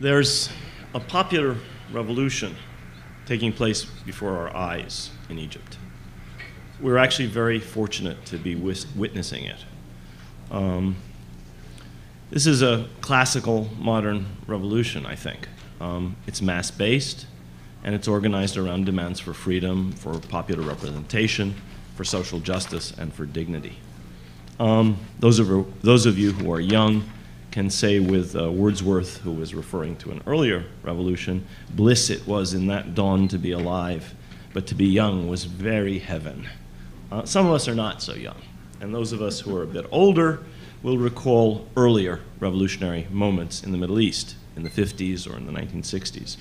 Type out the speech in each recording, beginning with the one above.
There's a popular revolution taking place before our eyes in Egypt. We're actually very fortunate to be witnessing it. This is a classical modern revolution, I think. It's mass-based, and it's organized around demands for freedom, for popular representation, for social justice, and for dignity. Those of you who are young can say with Wordsworth, who was referring to an earlier revolution, bliss it was in that dawn to be alive, but to be young was very heaven. Some of us are not so young, and those of us who are a bit older will recall earlier revolutionary moments in the Middle East, in the 50s or in the 1960s.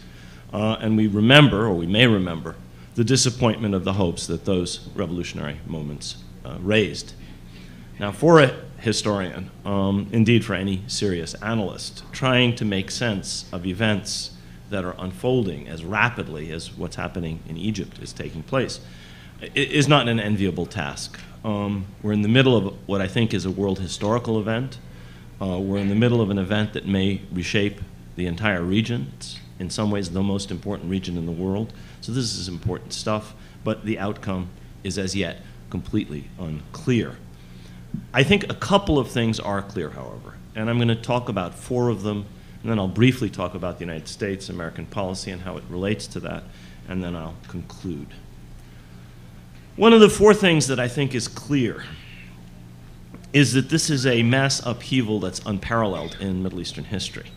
And we remember, or we may remember, the disappointment of the hopes that those revolutionary moments raised. Now, for a historian, indeed for any serious analyst, trying to make sense of events that are unfolding as rapidly as what's happening in Egypt is taking place is not an enviable task. We're in the middle of what I think is a world historical event. We're in the middle of an event that may reshape the entire region. It's in some ways the most important region in the world. So this is important stuff, but the outcome is as yet completely unclear. I think a couple of things are clear, however, and I'm going to talk about 4 of them, and then I'll briefly talk about the United States, American policy, and how it relates to that, and then I'll conclude. One of the 4 things that I think is clear is that this is a mass upheaval that's unparalleled in Middle Eastern history.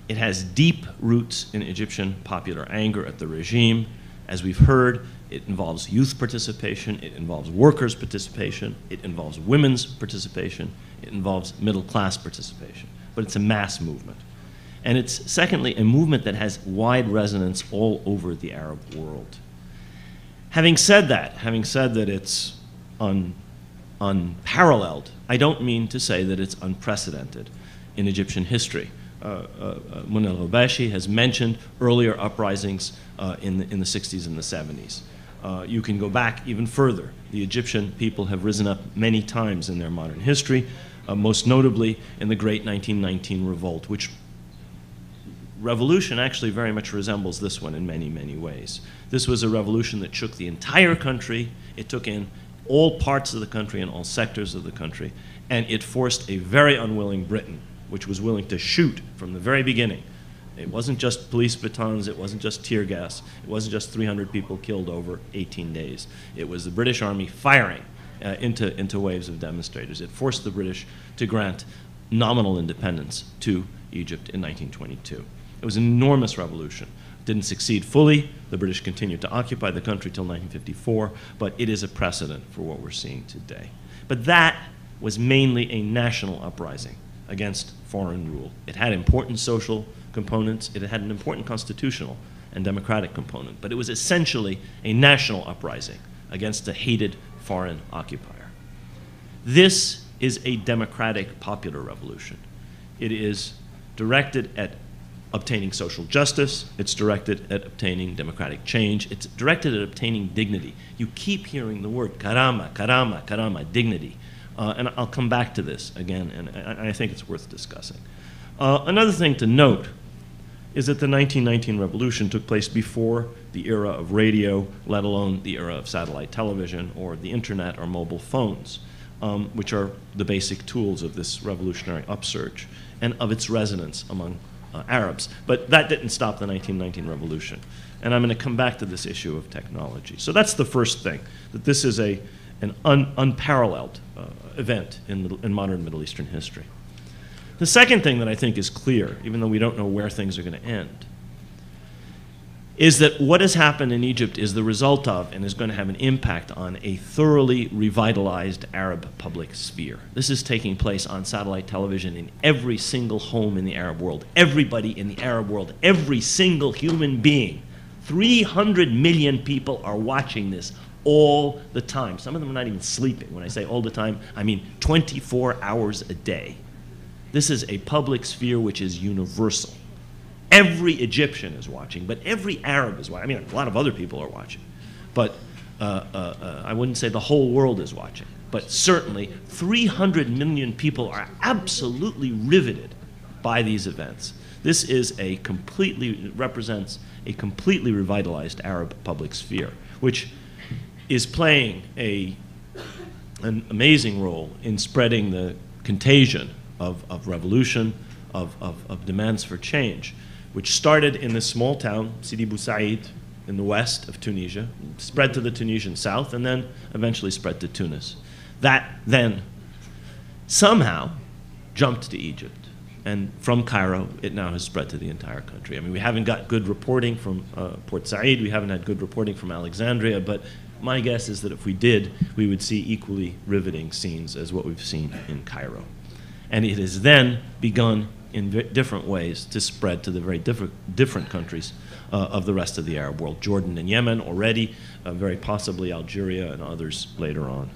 It has deep roots in Egyptian popular anger at the regime. As we've heard, it involves youth participation, it involves workers' participation, it involves women's participation, it involves middle-class participation. But it's a mass movement. And it's, secondly, a movement that has wide resonance all over the Arab world. Having said that it's unparalleled, I don't mean to say that it's unprecedented in Egyptian history. El-Ghobashy has mentioned earlier uprisings in the 60s and the 70s. You can go back even further. The Egyptian people have risen up many times in their modern history, most notably in the great 1919 revolt, which revolution actually very much resembles this one in many, many ways. This was a revolution that shook the entire country. It took in all parts of the country and all sectors of the country, and it forced a very unwilling Britain, which was willing to shoot from the very beginning. It wasn't just police batons, it wasn't just tear gas, it wasn't just 300 people killed over 18 days. It was the British Army firing into waves of demonstrators. It forced the British to grant nominal independence to Egypt in 1922. It was an enormous revolution. It didn't succeed fully. The British continued to occupy the country till 1954, but it is a precedent for what we're seeing today. But that was mainly a national uprising against foreign rule. It had important social components, it had an important constitutional and democratic component, but it was essentially a national uprising against a hated foreign occupier. This is a democratic popular revolution. It is directed at obtaining social justice, it's directed at obtaining democratic change, it's directed at obtaining dignity. You keep hearing the word karama, karama, karama, dignity. And I'll come back to this again, and I think it's worth discussing. Another thing to note is that the 1919 revolution took place before the era of radio, let alone the era of satellite television or the internet or mobile phones, which are the basic tools of this revolutionary upsurge and of its resonance among Arabs. But that didn't stop the 1919 revolution. And I'm going to come back to this issue of technology. So that's the first thing, that this is an unparalleled event in modern Middle Eastern history. The second thing that I think is clear, even though we don't know where things are going to end, is that what has happened in Egypt is the result of and is going to have an impact on a thoroughly revitalized Arab public sphere. This is taking place on satellite television in every single home in the Arab world. Everybody in the Arab world, every single human being, 300 million people are watching this all the time. Some of them are not even sleeping. When I say all the time, I mean 24 hours a day. This is a public sphere which is universal. Every Egyptian is watching, but every Arab is watching. I mean, a lot of other people are watching. But I wouldn't say the whole world is watching. But certainly 300 million people are absolutely riveted by these events. This is a completely, represents a completely revitalized Arab public sphere, which is playing an amazing role in spreading the contagion of revolution, of demands for change, which started in this small town, Sidi Bou Said, in the west of Tunisia, spread to the Tunisian south, and then eventually spread to Tunis. That then somehow jumped to Egypt. And from Cairo, it now has spread to the entire country. I mean, we haven't got good reporting from Port Said, we haven't had good reporting from Alexandria, but my guess is that if we did, we would see equally riveting scenes as what we've seen in Cairo. And it has then begun in different ways to spread to the very different countries of the rest of the Arab world. Jordan and Yemen already, very possibly Algeria and others later on.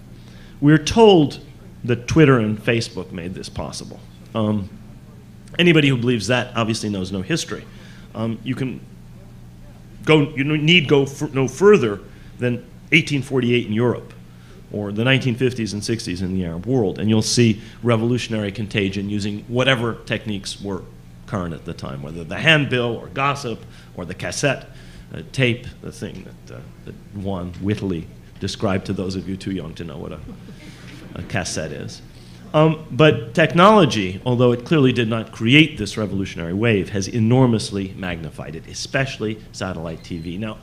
We're told that Twitter and Facebook made this possible. Anybody who believes that obviously knows no history. You need go no further than 1848 in Europe, or the 1950s and 60s in the Arab world, and you'll see revolutionary contagion using whatever techniques were current at the time, whether the handbill or gossip or the cassette tape, the thing that Juan wittily described to those of you too young to know what a cassette is. But technology, although it clearly did not create this revolutionary wave, has enormously magnified it, especially satellite TV. Now,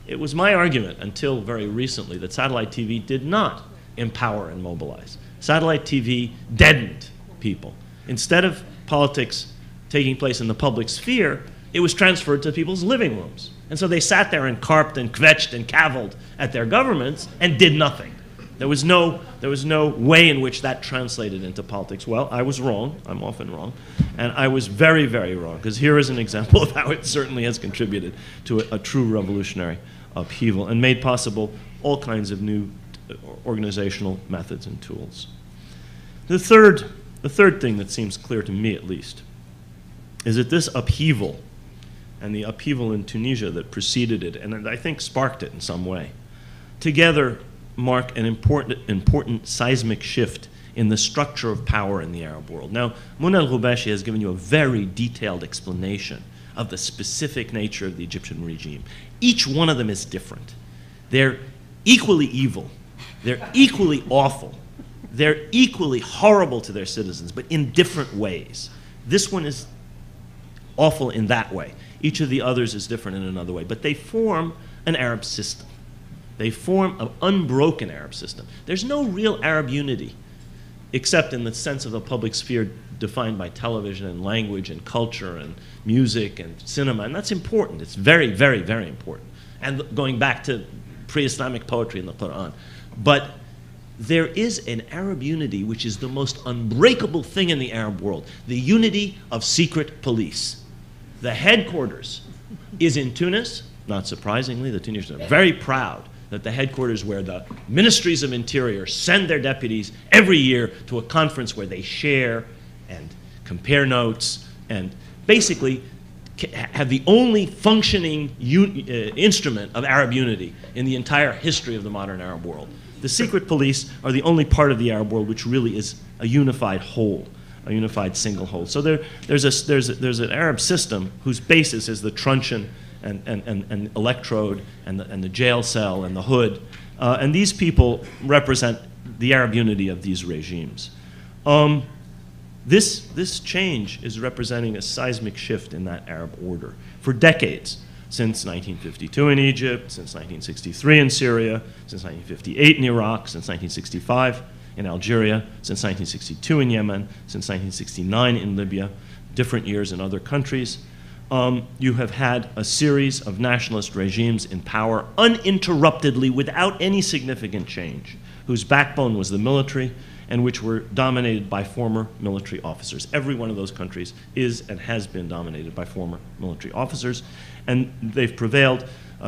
it was my argument until very recently that satellite TV did not empower and mobilize. Satellite TV deadened people. Instead of politics taking place in the public sphere, it was transferred to people's living rooms. And so they sat there and carped and kvetched and cavilled at their governments and did nothing. There was no way in which that translated into politics. Well, I was wrong. I'm often wrong. And I was very, very wrong, because here is an example of how it certainly has contributed to a true revolutionary upheaval and made possible all kinds of new organizational methods and tools. The third thing that seems clear to me, at least, is that this upheaval and the upheaval in Tunisia that preceded it, and I think sparked it in some way, together mark an important seismic shift in the structure of power in the Arab world. Now, El-Ghobashy has given you a very detailed explanation of the specific nature of the Egyptian regime. Each one of them is different. They're equally evil. They're equally awful. They're equally horrible to their citizens, but in different ways. This one is awful in that way. Each of the others is different in another way, but they form an Arab system. They form an unbroken Arab system. There's no real Arab unity, except in the sense of a public sphere defined by television and language and culture and music and cinema, and that's important. It's very, very, very important. And going back to pre-Islamic poetry in the Quran. But there is an Arab unity which is the most unbreakable thing in the Arab world, the unity of secret police. The headquarters is in Tunis. Not surprisingly, the Tunisians are very proud that the headquarters where the ministries of interior send their deputies every year to a conference where they share and compare notes and basically have the only functioning instrument of Arab unity in the entire history of the modern Arab world. The secret police are the only part of the Arab world which really is a unified whole, a unified single whole. So there's an Arab system whose basis is the truncheon and electrode and the jail cell and the hood. And these people represent the Arab unity of these regimes. This change is representing a seismic shift in that Arab order. For decades, since 1952 in Egypt, since 1963 in Syria, since 1958 in Iraq, since 1965 in Algeria, since 1962 in Yemen, since 1969 in Libya, different years in other countries, you have had a series of nationalist regimes in power uninterruptedly without any significant change, whose backbone was the military and which were dominated by former military officers. Every one of those countries is and has been dominated by former military officers, and they've prevailed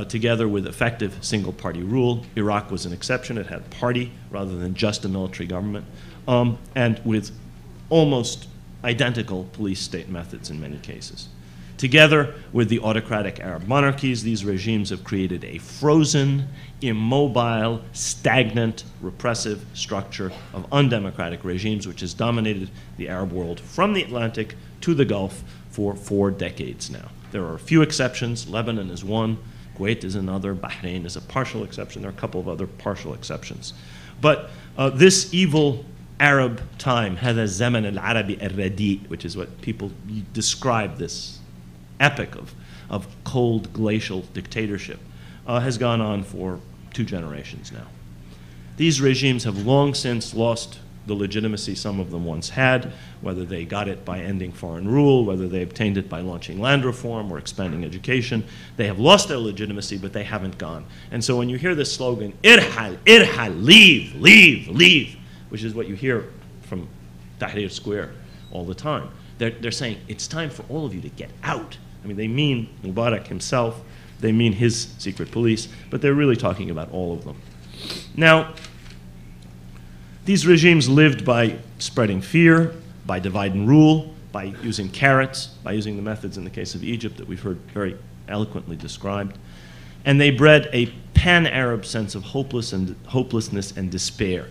together with effective single-party rule. Iraq was an exception. It had party rather than just a military government, and with almost identical police state methods in many cases. Together with the autocratic Arab monarchies, these regimes have created a frozen, immobile, stagnant, repressive structure of undemocratic regimes which has dominated the Arab world from the Atlantic to the Gulf for 4 decades now. There are a few exceptions. Lebanon is one, Kuwait is another, Bahrain is a partial exception. There are a couple of other partial exceptions. But this evil Arab time, هذا الزمن العربي الرديء, which is what people describe this epic of cold glacial dictatorship, has gone on for 2 generations now. These regimes have long since lost the legitimacy some of them once had, whether they got it by ending foreign rule, whether they obtained it by launching land reform or expanding education. They have lost their legitimacy, but they haven't gone. And so when you hear this slogan, irhal, irhal, leave, leave, leave, which is what you hear from Tahrir Square all the time, they're saying, it's time for all of you to get out. I mean, they mean Mubarak himself, they mean his secret police, but they're really talking about all of them. Now, these regimes lived by spreading fear, by divide and rule, by using carrots, by using the methods in the case of Egypt that we've heard very eloquently described. And they bred a pan-Arab sense of hopelessness and despair,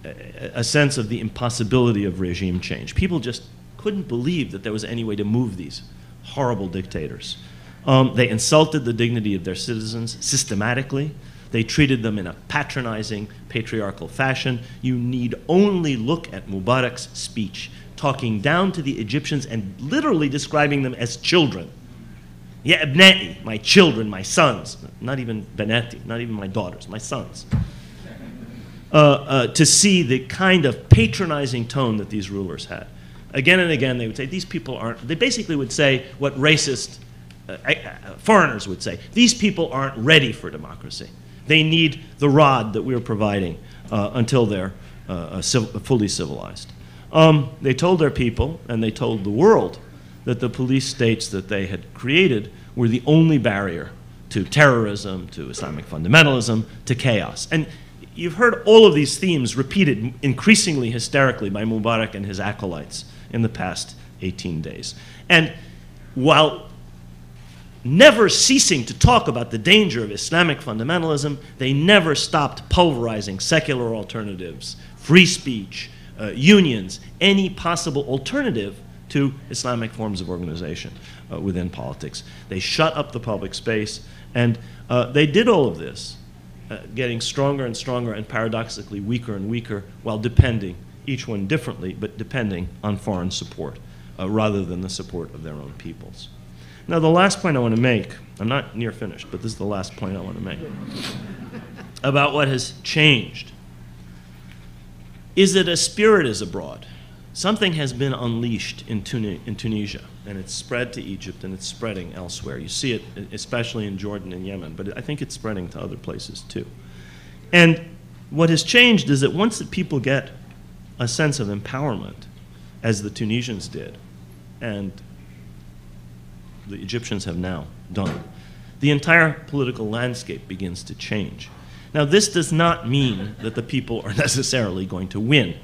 a sense of the impossibility of regime change. People just couldn't believe that there was any way to move these horrible dictators. They insulted the dignity of their citizens systematically. They treated them in a patronizing, patriarchal fashion. You need only look at Mubarak's speech, talking down to the Egyptians and literally describing them as children. Ya abna'i, my children, my sons. Not even banati, not even my daughters, my sons. To see the kind of patronizing tone that these rulers had. Again and again, they would say, these people aren't, they basically would say what racist foreigners would say. These people aren't ready for democracy. They need the rod that we are providing until they're fully civilized. They told their people, and they told the world, that the police states that they had created were the only barrier to terrorism, to Islamic fundamentalism, to chaos. And you've heard all of these themes repeated increasingly hysterically by Mubarak and his acolytes in the past 18 days. And while never ceasing to talk about the danger of Islamic fundamentalism, they never stopped pulverizing secular alternatives, free speech, unions, any possible alternative to Islamic forms of organization within politics. They shut up the public space, and they did all of this, getting stronger and stronger and paradoxically weaker and weaker, while depending, each one differently, but depending on foreign support rather than the support of their own peoples. Now, the last point I want to make, I'm not near finished, but this is the last point I want to make, about what has changed, is that a spirit is abroad. Something has been unleashed in Tunisia, and it's spread to Egypt, and it's spreading elsewhere. You see it especially in Jordan and Yemen, but I think it's spreading to other places too. And what has changed is that once the people get a sense of empowerment, as the Tunisians did, and the Egyptians have now done, the entire political landscape begins to change. Now, this does not mean that the people are necessarily going to win.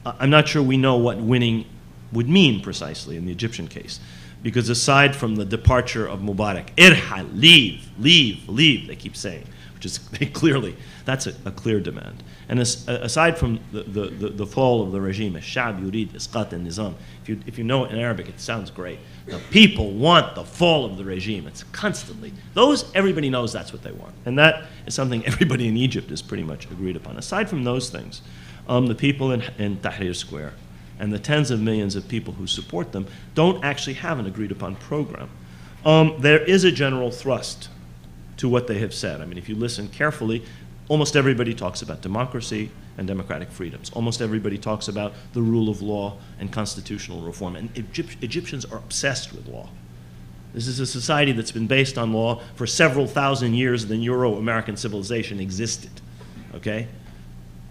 I'm not sure we know what winning would mean precisely in the Egyptian case, because aside from the departure of Mubarak, irhal, leave, leave, leave, they keep saying, which is clearly, that's a clear demand. And aside from the fall of the regime, الشعب يريد إسقاط النظام, if you know it in Arabic, it sounds great. The people want the fall of the regime. It's constantly, everybody knows that's what they want. And that is something everybody in Egypt is pretty much agreed upon. Aside from those things, the people in Tahrir Square and the tens of millions of people who support them don't actually have an agreed upon program. There is a general thrust to what they have said. I mean, if you listen carefully, almost everybody talks about democracy and democratic freedoms. Almost everybody talks about the rule of law and constitutional reform. And Egyptians are obsessed with law. This is a society that's been based on law for several thousand years than Euro-American civilization existed, okay?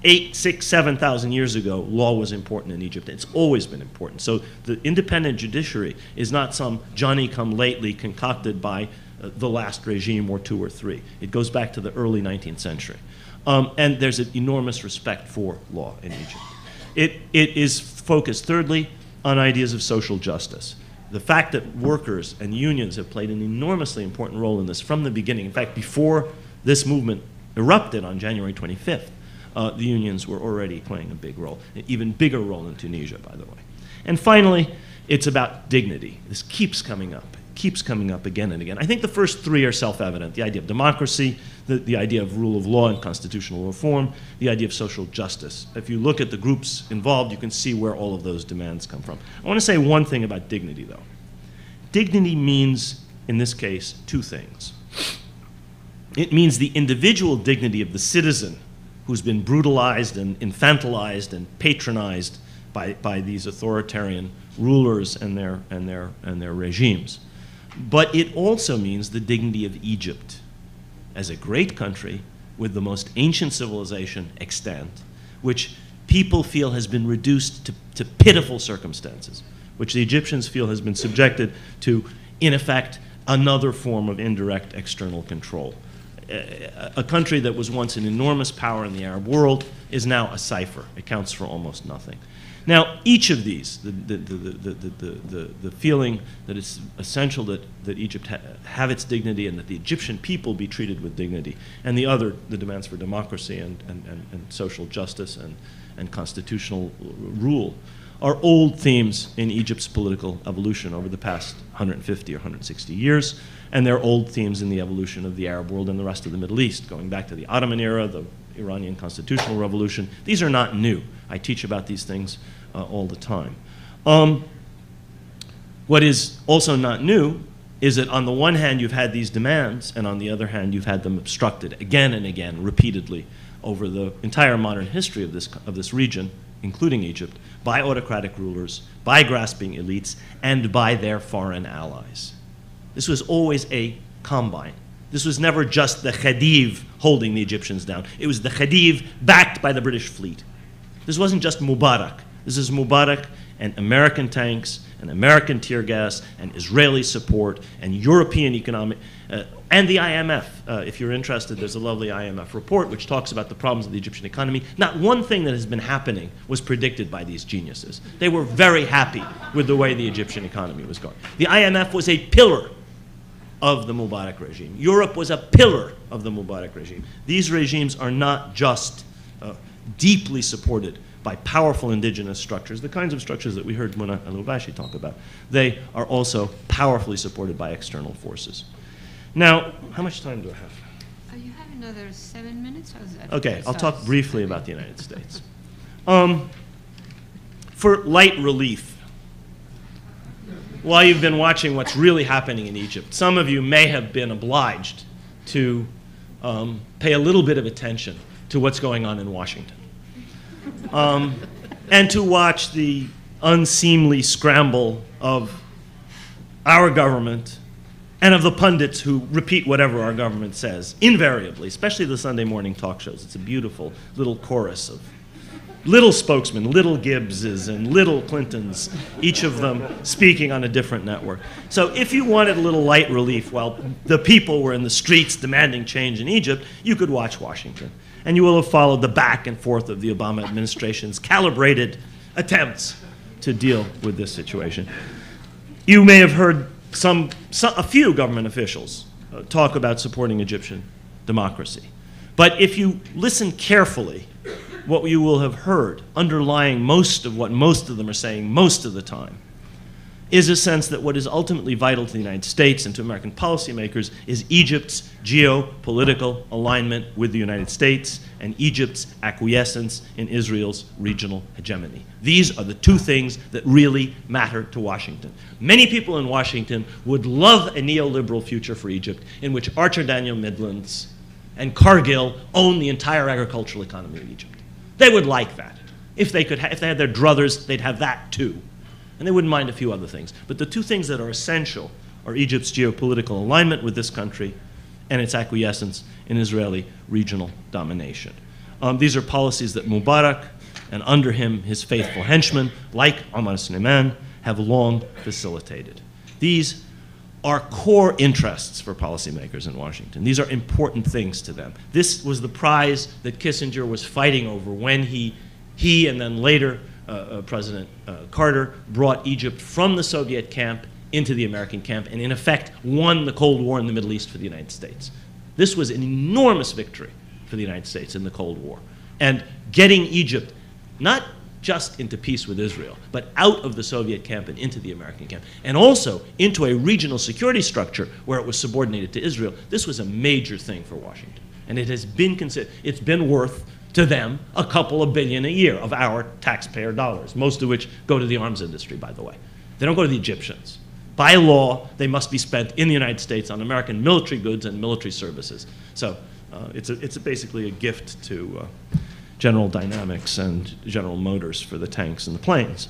8, 6, 7,000 years ago, law was important in Egypt. It's always been important. So the independent judiciary is not some Johnny-come-lately concocted by the last regime or 2 or 3. It goes back to the early 19th century. And there's an enormous respect for law in Egypt. It is focused, thirdly, on ideas of social justice. the fact that workers and unions have played an enormously important role in this from the beginning. In fact, before this movement erupted on January 25th, the unions were already playing a big role, an even bigger role in Tunisia, by the way. And finally, it's about dignity. This keeps coming up again and again. I think the first three are self-evident. The idea of democracy, the idea of rule of law and constitutional reform, the idea of social justice. If you look at the groups involved, you can see where all of those demands come from. I want to say one thing about dignity, though. Dignity means, in this case, two things. It means the individual dignity of the citizen who's been brutalized and infantilized and patronized by these authoritarian rulers and their regimes. But it also means the dignity of Egypt as a great country with the most ancient civilization extant, which people feel has been reduced to pitiful circumstances, which the Egyptians feel has been subjected to, in effect, another form of indirect external control. A country that was once an enormous power in the Arab world is now a cipher. It counts for almost nothing. Now, each of these, the feeling that it's essential that Egypt have its dignity and that the Egyptian people be treated with dignity, and the other, the demands for democracy and social justice and constitutional rule, are old themes in Egypt's political evolution over the past 150 or 160 years, and they're old themes in the evolution of the Arab world and the rest of the Middle East, going back to the Ottoman era, the Iranian constitutional revolution. These are not new. I teach about these things all the time. What is also not new is that on the one hand you've had these demands, and on the other hand you've had them obstructed again and again, repeatedly, over the entire modern history of this region, including Egypt, by autocratic rulers, by grasping elites, and by their foreign allies. This was always a combine. This was never just the Khedive holding the Egyptians down. It was the Khedive backed by the British fleet. This wasn't just Mubarak. This is Mubarak and American tanks and American tear gas and Israeli support and European economic, and the IMF. If you're interested, there's a lovely IMF report which talks about the problems of the Egyptian economy. Not one thing that has been happening was predicted by these geniuses. They were very happy with the way the Egyptian economy was going. The IMF was a pillar of the Mubarak regime. Europe was a pillar of the Mubarak regime. These regimes are not just deeply supported by powerful indigenous structures, the kinds of structures that we heard El-Ghobashy talk about. They are also powerfully supported by external forces. Now, how much time do I have? You have another 7 minutes? How's that? Okay, I'll talk briefly about the United States. For light relief, while you've been watching what's really happening in Egypt, some of you may have been obliged to pay a little bit of attention to what's going on in Washington. And to watch the unseemly scramble of our government and of the pundits who repeat whatever our government says, invariably, especially the Sunday morning talk shows. It's a beautiful little chorus of little spokesmen, little Gibbses and little Clintons, each of them speaking on a different network. So if you wanted a little light relief while the people were in the streets demanding change in Egypt, you could watch Washington. And you will have followed the back and forth of the Obama administration's calibrated attempts to deal with this situation. You may have heard a few government officials talk about supporting Egyptian democracy. But if you listen carefully, what you will have heard underlying most of what most of them are saying most of the time is a sense that what is ultimately vital to the United States and to American policymakers is Egypt's geopolitical alignment with the United States and Egypt's acquiescence in Israel's regional hegemony. These are the two things that really matter to Washington. Many people in Washington would love a neoliberal future for Egypt in which Archer Daniel Midlands and Cargill own the entire agricultural economy of Egypt. They would like that. If they had their druthers, they'd have that too. And they wouldn't mind a few other things. But the two things that are essential are Egypt's geopolitical alignment with this country and its acquiescence in Israeli regional domination. These are policies that Mubarak and under him his faithful henchmen, like Omar Suleiman, have long facilitated. These are core interests for policymakers in Washington. These are important things to them. This was the prize that Kissinger was fighting over when he and then later President Carter brought Egypt from the Soviet camp into the American camp and, in effect, won the Cold War in the Middle East for the United States. This was an enormous victory for the United States in the Cold War. And getting Egypt not just into peace with Israel, but out of the Soviet camp and into the American camp, and also into a regional security structure where it was subordinated to Israel, this was a major thing for Washington. And it has been considered, it's been worth to them a couple of billion a year of our taxpayer dollars, most of which go to the arms industry, by the way. They don't go to the Egyptians. By law, they must be spent in the United States on American military goods and military services. So it's basically a gift to General Dynamics and General Motors for the tanks and the planes.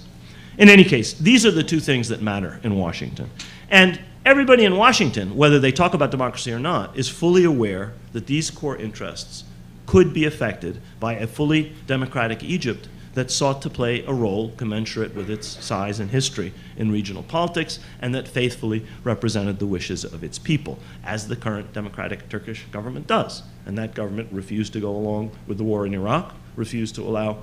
In any case, these are the two things that matter in Washington. And everybody in Washington, whether they talk about democracy or not, is fully aware that these core interests could be affected by a fully democratic Egypt that sought to play a role commensurate with its size and history in regional politics, and that faithfully represented the wishes of its people, as the current democratic Turkish government does. And that government refused to go along with the war in Iraq, refused to allow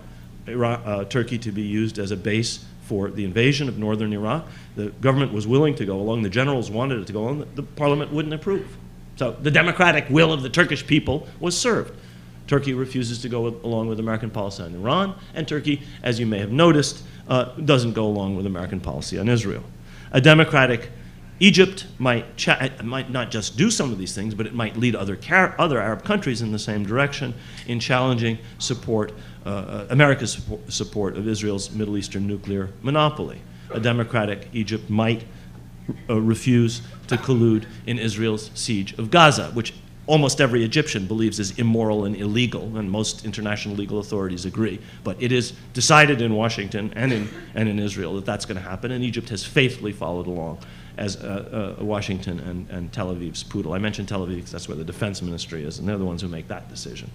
Turkey to be used as a base for the invasion of northern Iraq. The government was willing to go along. The generals wanted it to go along. The parliament wouldn't approve. So the democratic will of the Turkish people was served. Turkey refuses to go along with American policy on Iran, and Turkey, as you may have noticed, doesn't go along with American policy on Israel. A democratic Egypt might not just do some of these things, but it might lead other Arab countries in the same direction in challenging America's support of Israel's Middle Eastern nuclear monopoly. A democratic Egypt might refuse to collude in Israel's siege of Gaza, which almost every Egyptian believes is immoral and illegal, and most international legal authorities agree. But it is decided in Washington and in Israel that that's going to happen, and Egypt has faithfully followed along as Washington and Tel Aviv's poodle. I mentioned Tel Aviv because that's where the defense ministry is, and they're the ones who make that decision.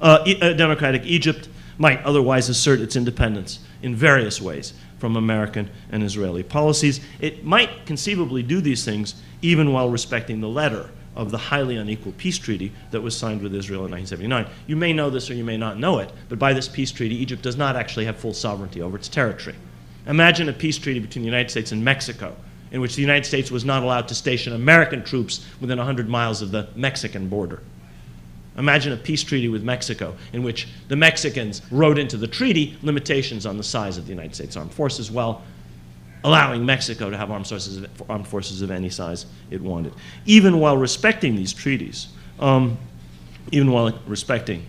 A democratic Egypt might otherwise assert its independence in various ways from American and Israeli policies. It might conceivably do these things even while respecting the letter of the highly unequal peace treaty that was signed with Israel in 1979. You may know this or you may not know it, but by this peace treaty, Egypt does not actually have full sovereignty over its territory. Imagine a peace treaty between the United States and Mexico, in which the United States was not allowed to station American troops within 100 miles of the Mexican border. Imagine a peace treaty with Mexico in which the Mexicans wrote into the treaty limitations on the size of the United States Armed Forces, while allowing Mexico to have armed forces of any size it wanted. Even while respecting these treaties, even while respecting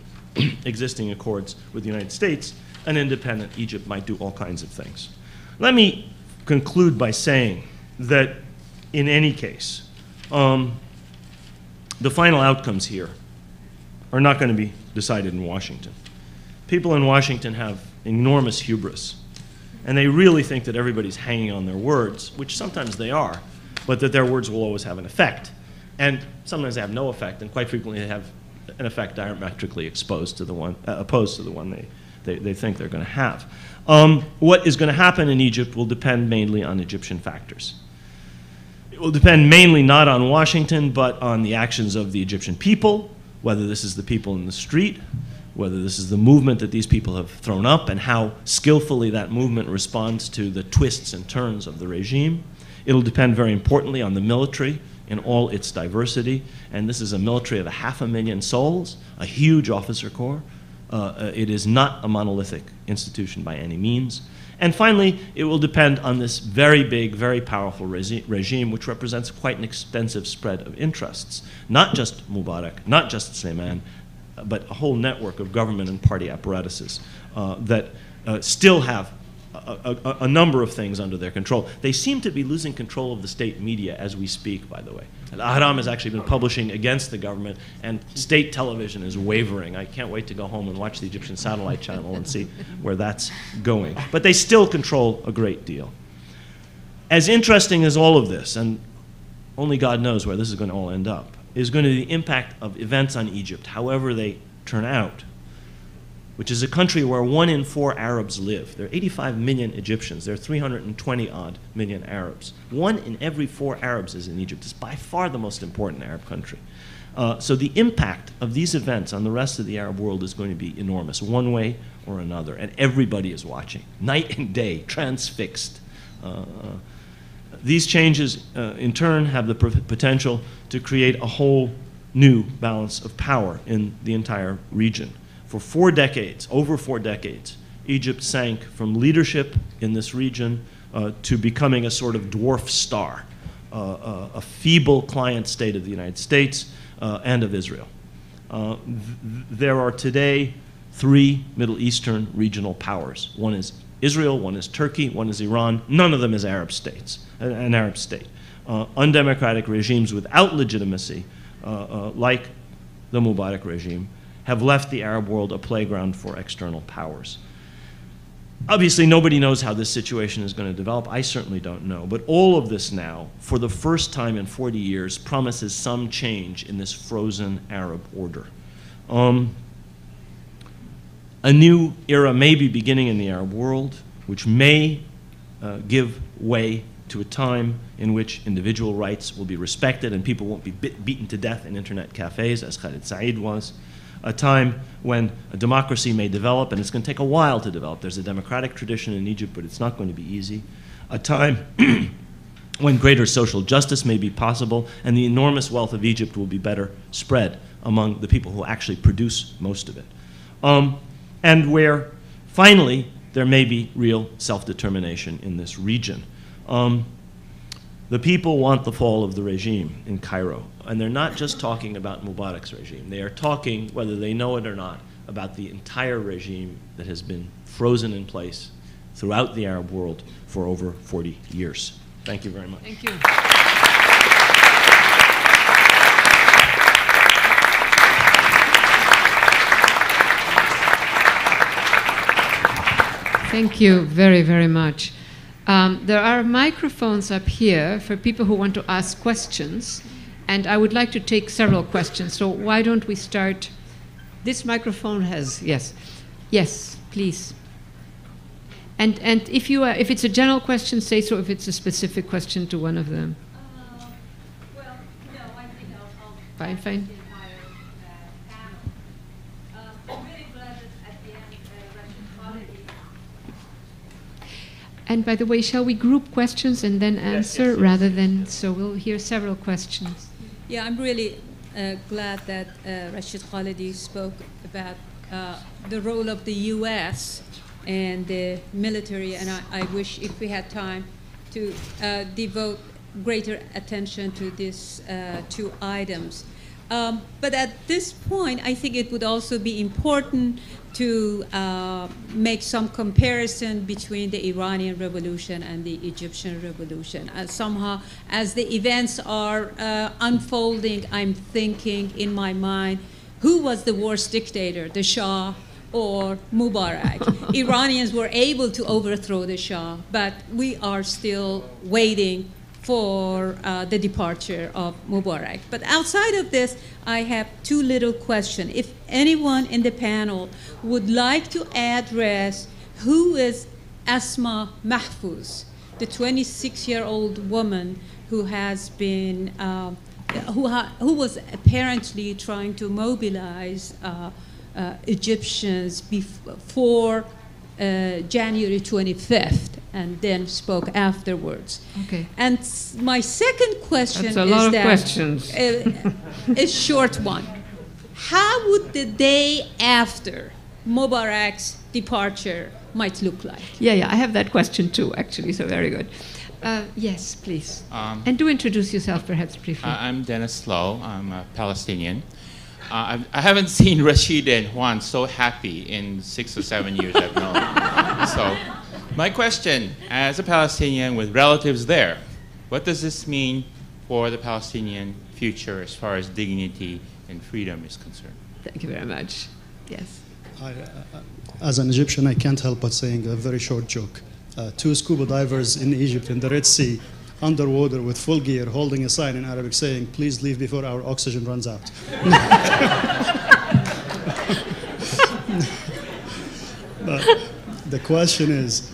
existing accords with the United States, an independent Egypt might do all kinds of things. Let me conclude by saying that in any case, the final outcomes here are not going to be decided in Washington. People in Washington have enormous hubris, and they really think that everybody's hanging on their words, which sometimes they are, but that their words will always have an effect. And sometimes they have no effect, and quite frequently they have an effect diametrically opposed to the one they think they're going to have. What is going to happen in Egypt will depend mainly on Egyptian factors. It will depend mainly not on Washington, but on the actions of the Egyptian people, whether this is the people in the street, whether this is the movement that these people have thrown up, and how skillfully that movement responds to the twists and turns of the regime. It'll depend very importantly on the military in all its diversity, and this is a military of 500,000 souls, a huge officer corps. It is not a monolithic institution by any means. And finally, it will depend on this very big, very powerful regime, which represents quite an extensive spread of interests. Not just Mubarak, not just Salman, but a whole network of government and party apparatuses that still have a number of things under their control. They seem to be losing control of the state media as we speak, by the way. Al-Ahram has actually been publishing against the government, and state television is wavering. I can't wait to go home and watch the Egyptian satellite channel and see where that's going. But they still control a great deal. As interesting as all of this, and only God knows where this is going to all end up, is going to be the impact of events on Egypt, however they turn out, which is a country where 1 in 4 Arabs live. There are 85 million Egyptians. There are 320-odd million Arabs. 1 in every 4 Arabs is in Egypt. It's by far the most important Arab country. So the impact of these events on the rest of the Arab world is going to be enormous, one way or another, and everybody is watching, night and day, transfixed. these changes, in turn, have the potential to create a whole new balance of power in the entire region. For 4 decades, over 4 decades, Egypt sank from leadership in this region to becoming a sort of dwarf star, a feeble client state of the United States and of Israel. There are today 3 Middle Eastern regional powers. One is Israel, one is Turkey, one is Iran. None of them is Arab states, an Arab state. Undemocratic regimes without legitimacy, like the Mubarak regime, have left the Arab world a playground for external powers. Obviously, nobody knows how this situation is going to develop. I certainly don't know. But all of this now, for the first time in 40 years, promises some change in this frozen Arab order. A new era may be beginning in the Arab world, which may give way to a time in which individual rights will be respected and people won't be beaten to death in internet cafes, as Khalid Said was. A time when a democracy may develop, and it's going to take a while to develop. There's a democratic tradition in Egypt, but it's not going to be easy. A time when greater social justice may be possible, and the enormous wealth of Egypt will be better spread among the people who actually produce most of it. And where, finally, there may be real self-determination in this region. The people want the fall of the regime in Cairo. And they're not just talking about Mubarak's regime. They are talking, whether they know it or not, about the entire regime that has been frozen in place throughout the Arab world for over 40 years. Thank you very much. Thank you. Thank you very, very much. There are microphones up here for people who want to ask questions. And I would like to take several questions. So why don't we start? This microphone has, yes. Yes, please. And if it's a general question, say so. If it's a specific question to one of them. Well, no, I think I'll Fine, fine. the entire panel. I'm really glad that at the end, Rashid Khalidi. And by the way, shall we group questions and then answer yes. rather than, so we'll hear several questions. Yeah, I'm really glad that Rashid Khalidi spoke about the role of the U.S. and the military, and I wish if we had time to devote greater attention to these 2 items. But at this point, I think it would also be important to make some comparison between the Iranian Revolution and the Egyptian Revolution. Somehow, as the events are unfolding, I'm thinking in my mind, who was the worst dictator, the Shah or Mubarak? Iranians were able to overthrow the Shah, but we are still waiting for the departure of Mubarak. But outside of this, I have 2 little questions. If anyone in the panel would like to address who is Asma Mahfouz, the 26-year-old woman who has been, who was apparently trying to mobilize Egyptians before January 25th, and then spoke afterwards. Okay. And my second question is That's a lot of questions. A short one. How would the day after Mubarak's departure might look like? Yeah, I have that question too, actually, so very good. Yes, please. And do introduce yourself, perhaps, briefly. I'm Dennis Lowe. I'm a Palestinian. I haven't seen Rashid and Juan so happy in 6 or 7 years I've known them. So my question, as a Palestinian with relatives there, what does this mean for the Palestinian future as far as dignity and freedom is concerned? Thank you very much. Yes. As an Egyptian, I can't help but saying a very short joke. 2 scuba divers in Egypt in the Red Sea, underwater with full gear, holding a sign in Arabic saying, "Please leave before our oxygen runs out." But the question is,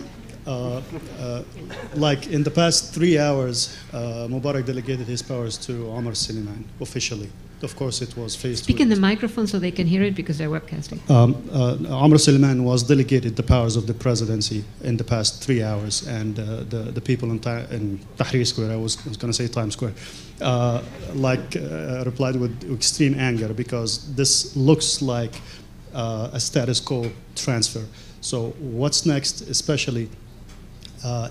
like in the past 3 hours, Mubarak delegated his powers to Omar Suleiman officially. Of course, it was faced Speak with... in the microphone so they can hear it because they're webcasting. Omar Suleiman was delegated the powers of the presidency in the past 3 hours, and the people in Tahrir Square, I was going to say Times Square, replied with extreme anger because this looks like a status quo transfer. So what's next, especially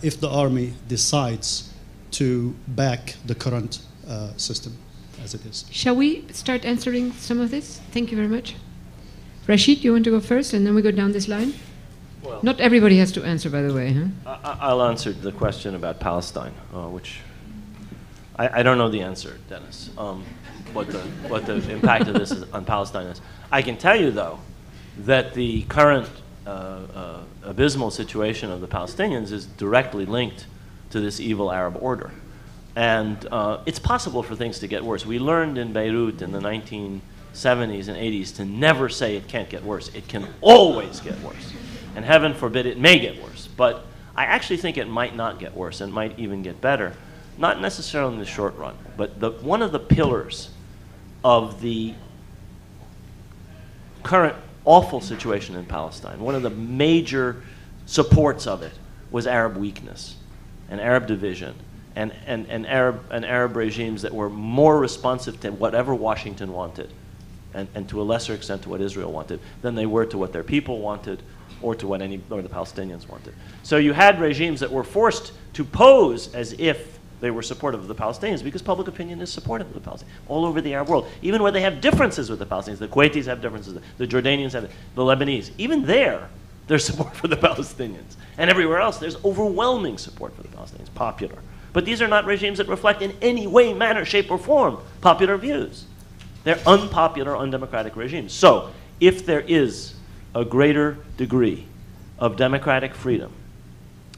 if the army decides to back the current system as it is? Shall we start answering some of this? Thank you very much. Rashid, you want to go first, and then we go down this line? Well, not everybody has to answer, by the way, huh? I'll answer the question about Palestine, which I don't know the answer, Dennis, what the impact of this is on Palestine is. I can tell you, though, that the current abysmal situation of the Palestinians is directly linked to this evil Arab order. And it's possible for things to get worse. We learned in Beirut in the 1970s and 80s to never say it can't get worse. It can always get worse. And heaven forbid it may get worse. But I actually think it might not get worse and might even get better. Not necessarily in the short run, but one of the pillars of the current awful situation in Palestine, one of the major supports of it was Arab weakness and Arab division and Arab regimes that were more responsive to whatever Washington wanted and to a lesser extent to what Israel wanted than they were to what their people wanted or to what the Palestinians wanted. So you had regimes that were forced to pose as if they were supportive of the Palestinians because public opinion is supportive of the Palestinians all over the Arab world. Even where they have differences with the Palestinians, the Kuwaitis have differences, the Jordanians have, the Lebanese, even there's support for the Palestinians. And everywhere else, there's overwhelming support for the Palestinians, popular. But these are not regimes that reflect in any way, manner, shape, or form popular views. They're unpopular, undemocratic regimes. So if there is a greater degree of democratic freedom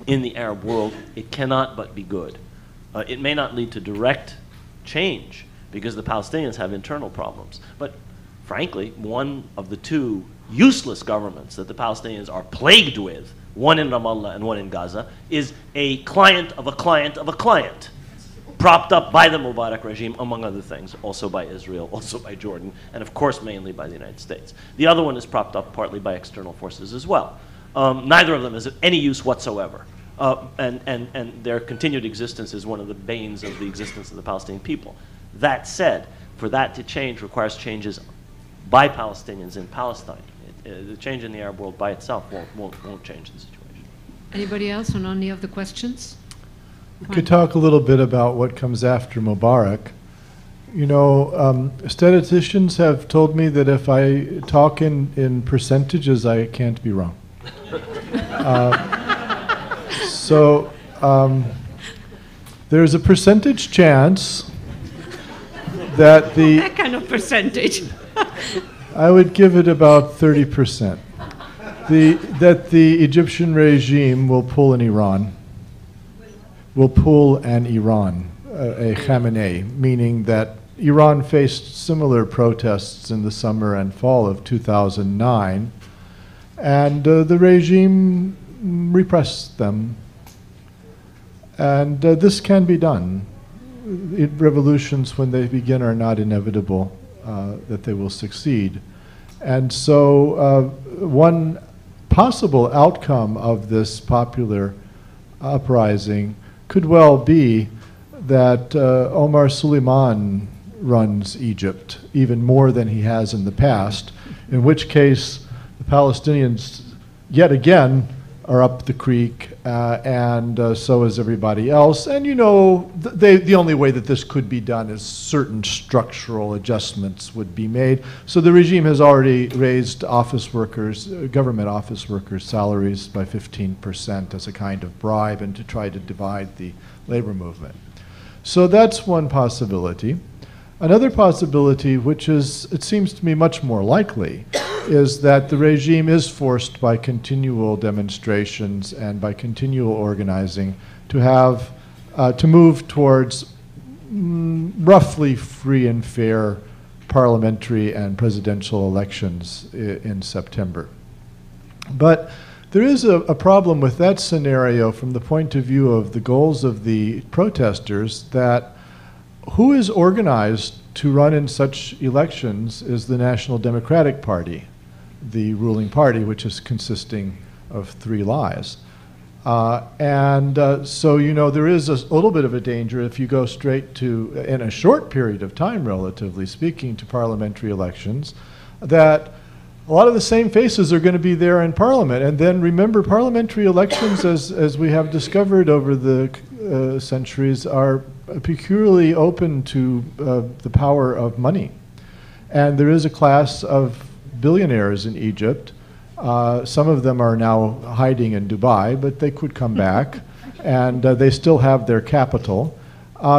in the Arab world, it cannot but be good. It may not lead to direct change because the Palestinians have internal problems. But frankly, one of the two useless governments that the Palestinians are plagued with, one in Ramallah and one in Gaza, is a client of a client of a client, propped up by the Mubarak regime, among other things, also by Israel, also by Jordan, and of course mainly by the United States. The other one is propped up partly by external forces as well. Neither of them is of any use whatsoever. And their continued existence is one of the banes of the existence of the Palestinian people. That said, for that to change requires changes by Palestinians in Palestine. The change in the Arab world by itself won't change the situation. Anybody else on any of the questions? We could talk a little bit about what comes after Mubarak. You know, statisticians have told me that if I talk in percentages, I can't be wrong. So there's a percentage chance that that kind of percentage. I would give it about 30%. That the Egyptian regime will pull an Iran. A Khamenei, meaning that Iran faced similar protests in the summer and fall of 2009, and the regime repressed them. And this can be done. Revolutions, when they begin, are not inevitable that they will succeed. And so one possible outcome of this popular uprising could well be that Omar Suleiman runs Egypt even more than he has in the past, in which case the Palestinians yet again are up the creek, and so is everybody else. And you know, the only way that this could be done is certain structural adjustments would be made. So the regime has already raised office workers, government office workers' salaries by 15% as a kind of bribe and to try to divide the labor movement. So that's one possibility. Another possibility, which is, it seems to me, much more likely, is that the regime is forced by continual demonstrations and by continual organizing to have, to move towards roughly free and fair parliamentary and presidential elections in September. But There is a problem with that scenario from the point of view of the goals of the protesters, that who is organized to run in such elections is the National Democratic Party, the ruling party, which is consisting of 3 lies. So, you know, there is a little bit of a danger if you go straight to, in a short period of time, relatively speaking, to parliamentary elections, that a lot of the same faces are going to be there in Parliament. And then remember, parliamentary elections, as we have discovered over the centuries, are peculiarly open to the power of money. And there is a class of billionaires in Egypt. Some of them are now hiding in Dubai, but they could come back, and they still have their capital.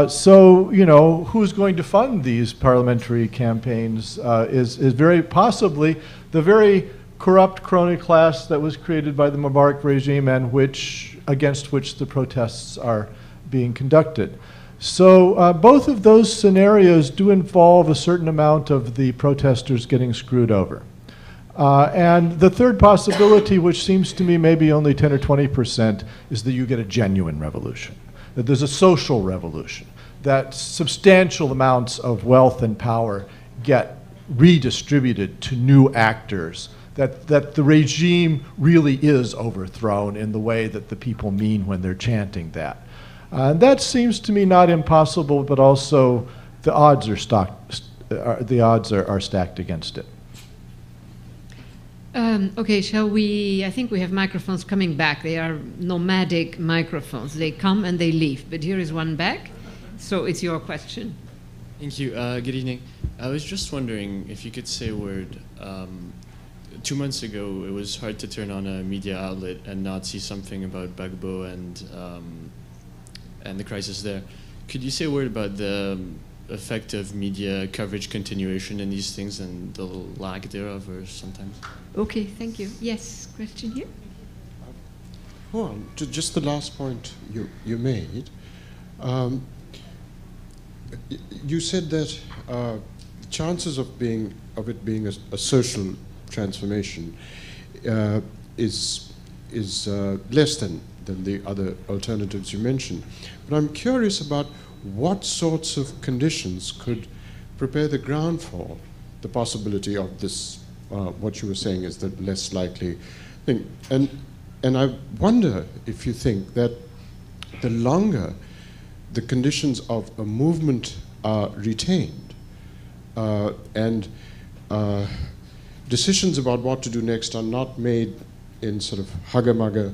So, you know, who's going to fund these parliamentary campaigns is very possibly the very corrupt crony class that was created by the Mubarak regime and against which the protests are being conducted. So both of those scenarios do involve a certain amount of the protesters getting screwed over. And the third possibility, which seems to me maybe only 10 or 20%, is that you get a genuine revolution, that there's a social revolution, that substantial amounts of wealth and power get redistributed to new actors, that the regime really is overthrown in the way that the people mean when they're chanting that. And that seems to me not impossible, but also the odds are stacked against it. Okay, shall we? I think we have microphones coming back. They are nomadic microphones. They come and they leave. But here is one back. So it's your question. Thank you. Good evening. I was just wondering if you could say a word. 2 months ago, it was hard to turn on a media outlet and not see something about Gbagbo and the crisis there. Could you say a word about the effect of media coverage continuation in these things and the lack thereof, or sometimes? Okay, thank you. Yes, question here? Juan, to just the last point you made, you said that chances of it being a social transformation is less than the other alternatives you mentioned. But I'm curious about what sorts of conditions could prepare the ground for the possibility of this, what you were saying is the less likely thing. And I wonder if you think that the longer the conditions of a movement are retained and decisions about what to do next are not made in sort of hugger-mugger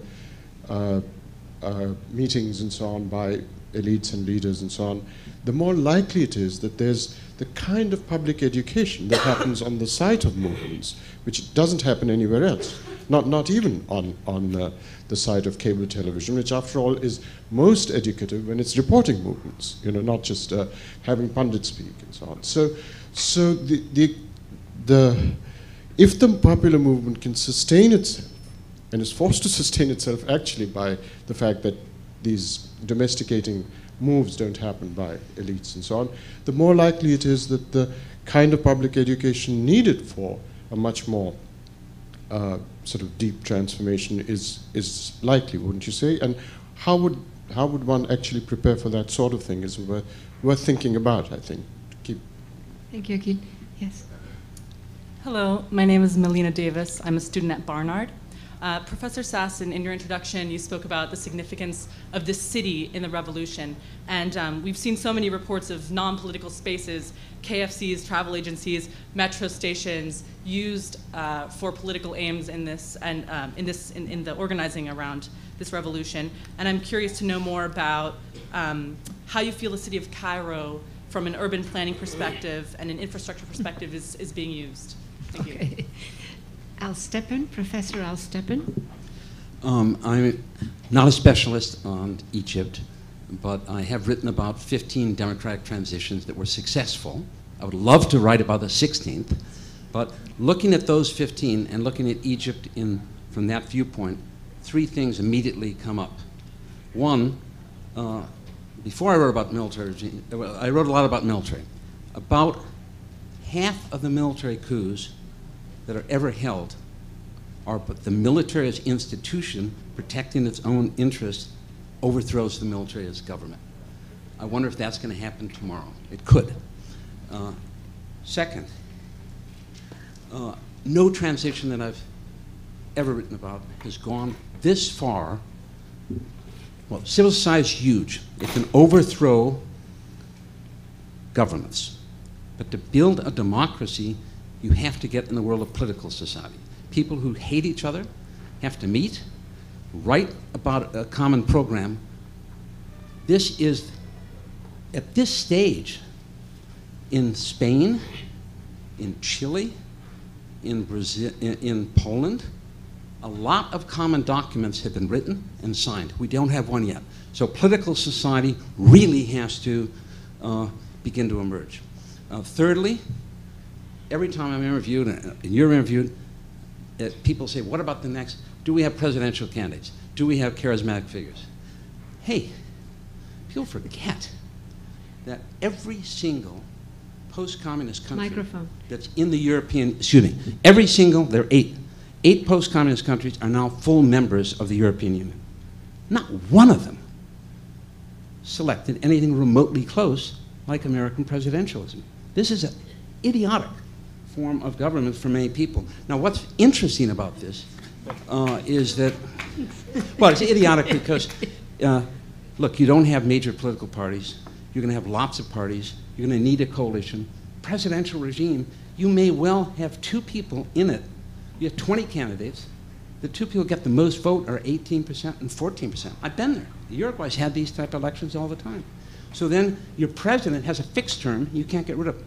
meetings and so on by elites and leaders and so on, the more likely it is that there's the kind of public education that happens on the site of movements, which doesn't happen anywhere else, not even on the site of cable television, which after all is most educative when it's reporting movements, you know, not just having pundits speak and so on. So if the popular movement can sustain itself, and is forced to sustain itself actually by the fact that these domesticating moves don't happen by elites and so on, the more likely it is that the kind of public education needed for a much more sort of deep transformation is likely, wouldn't you say? And how would one actually prepare for that sort of thing is worth thinking about, I think. Thank you, Akil. Yes. Hello, my name is Melina Davis. I'm a student at Barnard. Professor Sassen, in your introduction, you spoke about the significance of this city in the revolution. And we've seen so many reports of non-political spaces, KFCs, travel agencies, metro stations used for political aims in this and in the organizing around this revolution. And I'm curious to know more about how you feel the city of Cairo, from an urban planning perspective and an infrastructure perspective, is being used. Thank you. Al-Stepan, Professor Al-Stepan. I'm not a specialist on Egypt, but I have written about 15 democratic transitions that were successful. I would love to write about the 16th, but looking at those 15 and looking at Egypt from that viewpoint, 3 things immediately come up. One, before I wrote about military, I wrote a lot about military. About half of the military coups that are ever held but the military as institution protecting its own interests overthrows the military as government. I wonder if that's going to happen tomorrow. It could. Second, no transition that I've ever written about has gone this far. Well, civil society is huge. It can overthrow governments. But to build a democracy, you have to get in the world of political society. People who hate each other have to meet, write about a common program. This is, at this stage, in Spain, in Chile, in Brazil, in Poland, a lot of common documents have been written and signed. We don't have one yet. So political society really has to begin to emerge. Thirdly, every time I'm interviewed, and you're interviewed, people say, what about the next? Do we have presidential candidates? Do we have charismatic figures? Hey, people forget that every single post-communist country that's in the European, every single, there are eight post-communist countries are now full members of the European Union. Not one of them selected anything remotely close like American presidentialism. This is an idiotic form of government for many people. Now, what's interesting about this is that, well, it's idiotic because, look, you don't have major political parties. You're going to have lots of parties. You're going to need a coalition. Presidential regime, you may well have two people in it. You have 20 candidates. The two people get the most vote are 18% and 14%. I've been there. The Uruguay's had these type of elections all the time. So then your president has a fixed term you can't get rid of.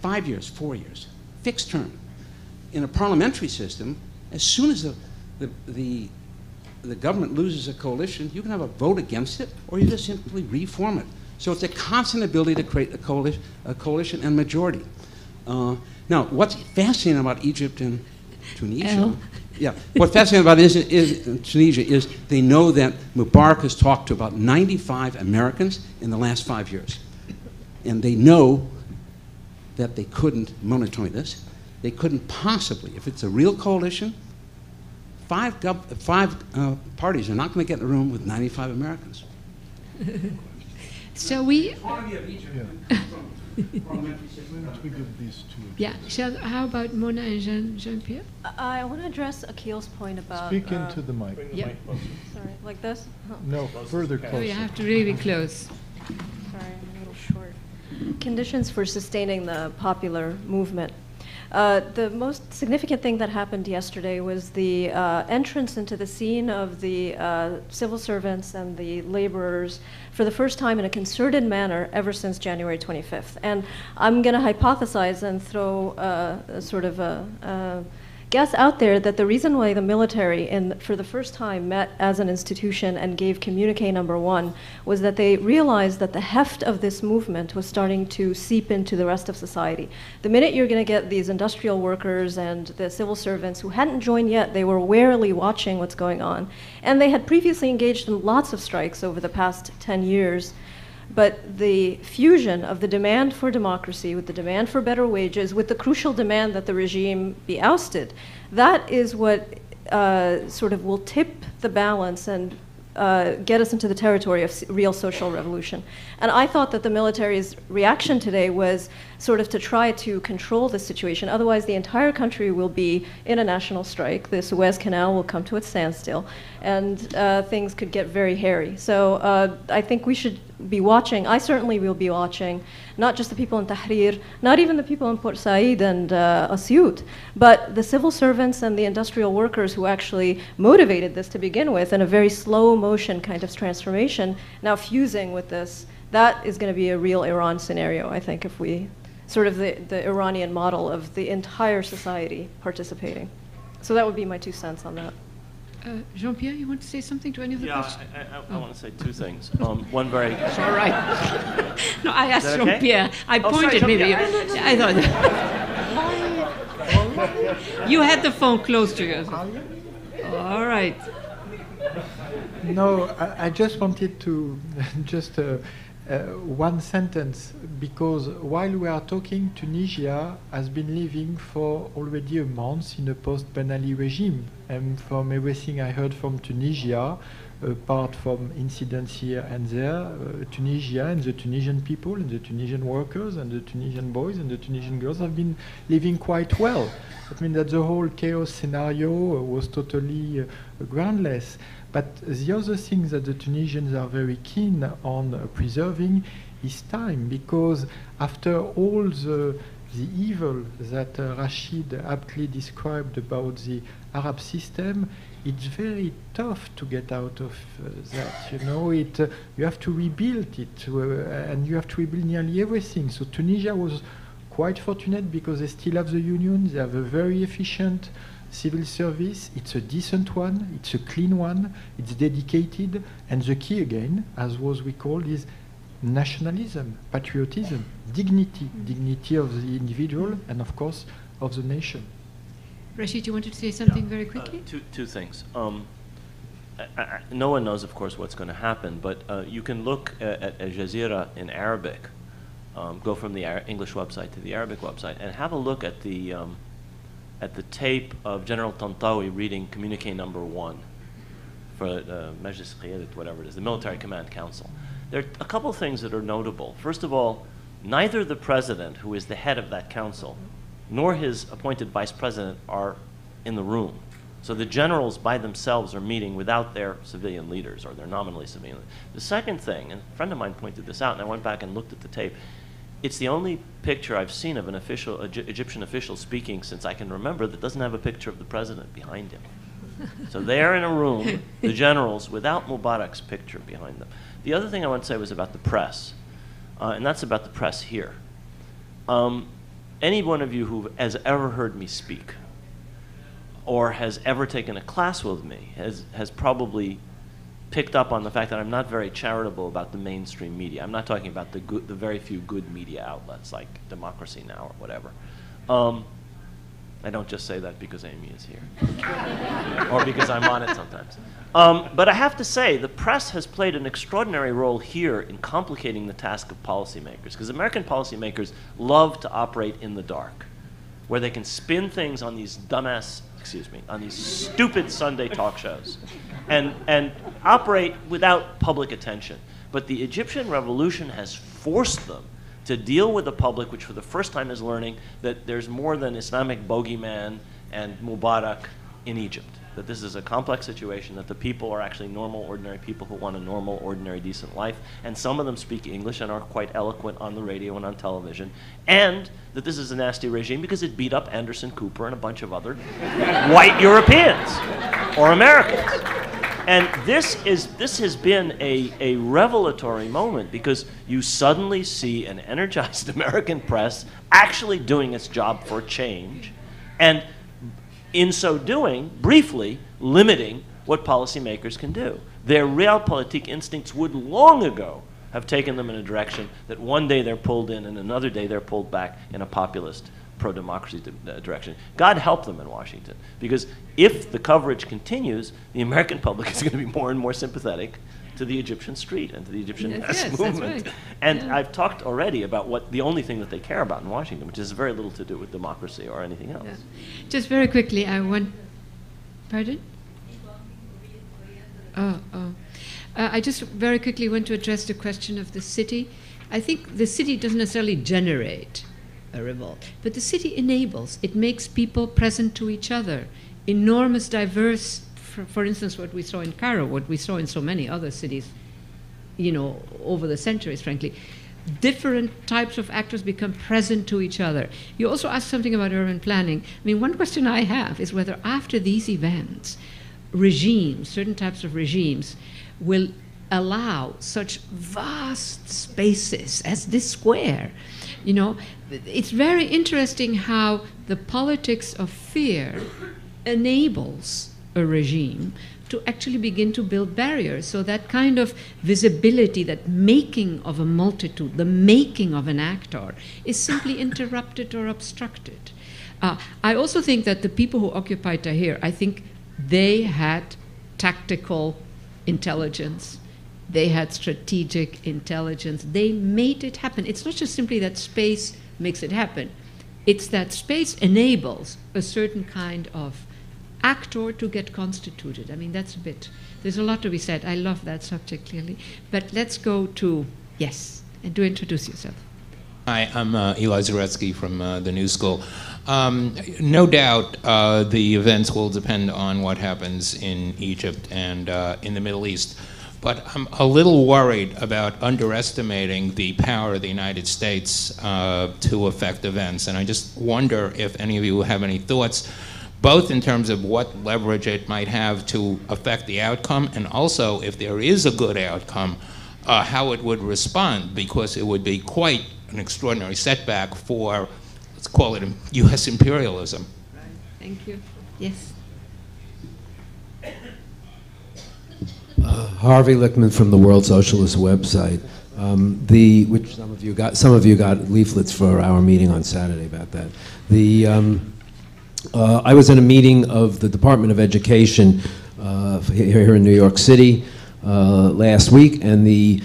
5 years, 4 years, fixed term. In a parliamentary system, as soon as the government loses a coalition, you can have a vote against it, or you just simply reform it. So it's a constant ability to create a coalition and majority. Now, what's fascinating about Egypt and Tunisia, what's fascinating about Tunisia is they know that Mubarak has talked to about 95 Americans in the last 5 years. And they know that they couldn't, monitor this, they couldn't possibly, if it's a real coalition, five parties are not going to get in a room with 95 Americans. Shall we? How about Mona and Jean-Pierre? I want to address Akhil's point about... Speak into the mic. Yeah. Sorry, like this? Oh. No, further closer. Oh, you have to really be close. Sorry, I'm a little short. Conditions for sustaining the popular movement. The most significant thing that happened yesterday was the entrance into the scene of the civil servants and the laborers for the first time in a concerted manner ever since January 25th. And I'm going to hypothesize and throw sort of a guess out there that the reason why the military for the first time met as an institution and gave communique number 1 was that they realized that the heft of this movement was starting to seep into the rest of society. The minute you're going to get these industrial workers and the civil servants who hadn't joined yet, they were warily watching what's going on. And they had previously engaged in lots of strikes over the past 10 years. But the fusion of the demand for democracy with the demand for better wages, with the crucial demand that the regime be ousted, that is what sort of will tip the balance and get us into the territory of real social revolution. And I thought that the military's reaction today was sort of to try to control the situation. Otherwise, the entire country will be in a national strike. The Suez Canal will come to its standstill, and things could get very hairy. So I think we should be watching. I certainly will be watching, not just the people in Tahrir, not even the people in Port Said and Asyut, but the civil servants and the industrial workers who actually motivated this to begin with in a very slow motion kind of transformation, now fusing with this. That is going to be a real Iran scenario, I think, if we sort of the Iranian model of the entire society participating. So that would be my 2 cents on that. Jean-Pierre, you want to say something to any of the questions? I want to say 2 things. One very... It's all right. No, I asked Jean-Pierre. Okay? I pointed maybe. I thought... You had the phone close to you. All right. No, I just wanted to just one sentence, because while we are talking, Tunisia has been living for already a month in a post-Ben Ali regime. And from everything I heard from Tunisia, apart from incidents here and there, Tunisia and the Tunisian people and the Tunisian workers and the Tunisian boys and the Tunisian girls have been living quite well. That means that the whole chaos scenario was totally groundless. But the other thing that the Tunisians are very keen on preserving is time, because after all the evil that Rashid aptly described about the Arab system, it's very tough to get out of that. You know, you have to rebuild it, and you have to rebuild nearly everything. So Tunisia was quite fortunate because they still have the union. They have a very efficient civil service. It's a decent one. It's a clean one. It's dedicated. And the key again, as was recalled, is nationalism, patriotism, dignity of the individual, and of course of the nation. Rashid, you wanted to say something very quickly? Two things. No one knows, of course, what's going to happen, but you can look at Al Jazeera in Arabic, go from the English website to the Arabic website, and have a look at the tape of General Tantawi reading Communique number 1 for Majlis Qiyadat, whatever it is, the Military Command Council. There are a couple of things that are notable. First of all, neither the president, who is the head of that council, nor his appointed vice president are in the room. So the generals by themselves are meeting without their civilian leaders, or their nominally civilian leaders. The second thing, and a friend of mine pointed this out, and I went back and looked at the tape, it's the only picture I've seen of an official, Egyptian official speaking since I can remember that doesn't have a picture of the president behind him. So they're in a room, the generals, without Mubarak's picture behind them. The other thing I want to say was about the press, and that's about the press here. Any one of you who has ever heard me speak or has ever taken a class with me has probably picked up on the fact that I'm not very charitable about the mainstream media. I'm not talking about the very few good media outlets like Democracy Now! Or whatever. I don't just say that because Amy is here or because I'm on it sometimes. But I have to say, the press has played an extraordinary role here in complicating the task of policymakers, because American policymakers love to operate in the dark, where they can spin things on these on these stupid Sunday talk shows and operate without public attention. But the Egyptian revolution has forced them to deal with the public, which for the first time is learning that there's more than Islamic bogeyman and Mubarak in Egypt, that this is a complex situation, that the people are actually normal, ordinary people who want a normal, ordinary, decent life, and some of them speak English and are quite eloquent on the radio and on television, and that this is a nasty regime because it beat up Anderson Cooper and a bunch of other white Europeans or Americans. And this has been a revelatory moment, because you suddenly see an energized American press actually doing its job for change, and in so doing, briefly limiting what policymakers can do. Their realpolitik instincts would long ago have taken them in a direction that one day they're pulled in and another day they're pulled back in a populist pro-democracy direction. God help them in Washington, because if the coverage continues, the American public is going to be more and more sympathetic to the Egyptian street and to the Egyptian mass movement. Right. And I've talked already about what the only thing that they care about in Washington, which has very little to do with democracy or anything else. Yeah. Just very quickly, I want, pardon? I just very quickly want to address the question of the city. I think the city doesn't necessarily generate a revolt, but the city enables, it makes people present to each other. Enormous diverse, for instance, what we saw in Cairo, what we saw in so many other cities, you know, over the centuries, frankly. Different types of actors become present to each other. You also asked something about urban planning. I mean, one question I have is whether after these events, regimes, certain types of regimes, will allow such vast spaces as this square. You know, it's very interesting how the politics of fear enables a regime to actually begin to build barriers. So that kind of visibility, that making of a multitude, the making of an actor, is simply interrupted or obstructed. I also think that the people who occupied Tahrir, I think they had tactical intelligence. They had strategic intelligence. They made it happen. It's not just simply that space makes it happen. It's that space enables a certain kind of actor to get constituted. I mean, that's a bit, there's a lot to be said. I love that subject, clearly. But let's go to, yes, and do introduce yourself. Hi, I'm Eli Zaretsky from the New School. No doubt the events will depend on what happens in Egypt and in the Middle East. But I'm a little worried about underestimating the power of the United States to affect events. And I just wonder if any of you have any thoughts, both in terms of what leverage it might have to affect the outcome, and also if there is a good outcome, how it would respond, because it would be quite an extraordinary setback for, let's call it, U.S. imperialism. Right. Thank you. Yes. Harvey Lichtman from the World Socialist website, which some of you got leaflets for our meeting on Saturday about that. I was in a meeting of the Department of Education here in New York City last week, and the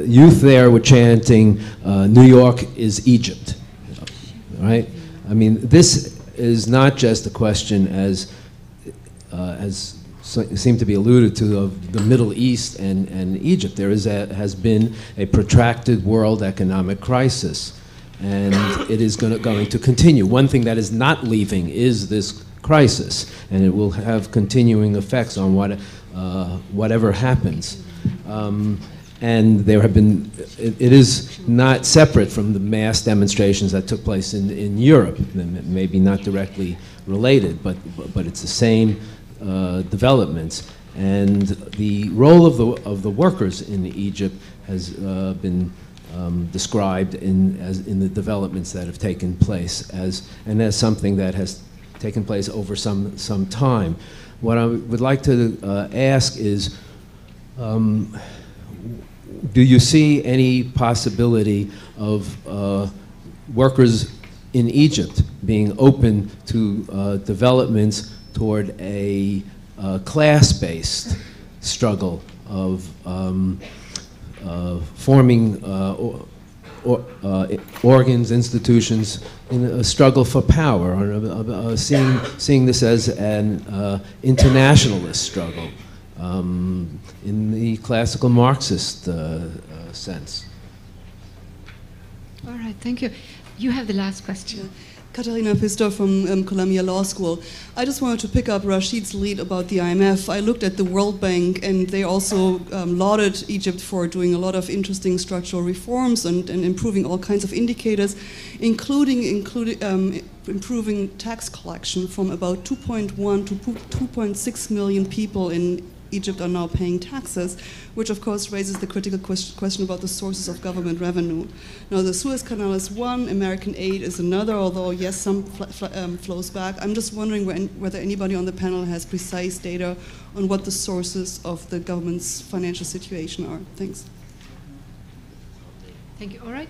youth there were chanting, "New York is Egypt." Right? I mean, this is not just a question as seem to be alluded to, of the Middle East and Egypt. There has been a protracted world economic crisis, and it is going to continue. One thing that is not leaving is this crisis, and it will have continuing effects on whatever happens. And there have been, it is not separate from the mass demonstrations that took place in Europe. Maybe not directly related, but it's the same developments, and the role of the workers in Egypt has been described in the developments that have taken place as something that has taken place over some time. What I would like to ask is, do you see any possibility of workers in Egypt being open to developments toward a class-based struggle of forming organs, institutions in a struggle for power, or seeing this as an internationalist struggle in the classical Marxist sense? All right, thank you. You have the last question. Katharina Pistor from Columbia Law School. I just wanted to pick up Rashid's lead about the IMF. I looked at the World Bank, and they also lauded Egypt for doing a lot of interesting structural reforms and improving all kinds of indicators, including improving tax collection from about 2.1 to 2.6 million people in Egypt are now paying taxes, which of course raises the critical question about the sources of government revenue. Now the Suez Canal is one, American aid is another, although yes, some flows back. I'm just wondering whether anybody on the panel has precise data on what the sources of the government's financial situation are. Thanks. Thank you. All right.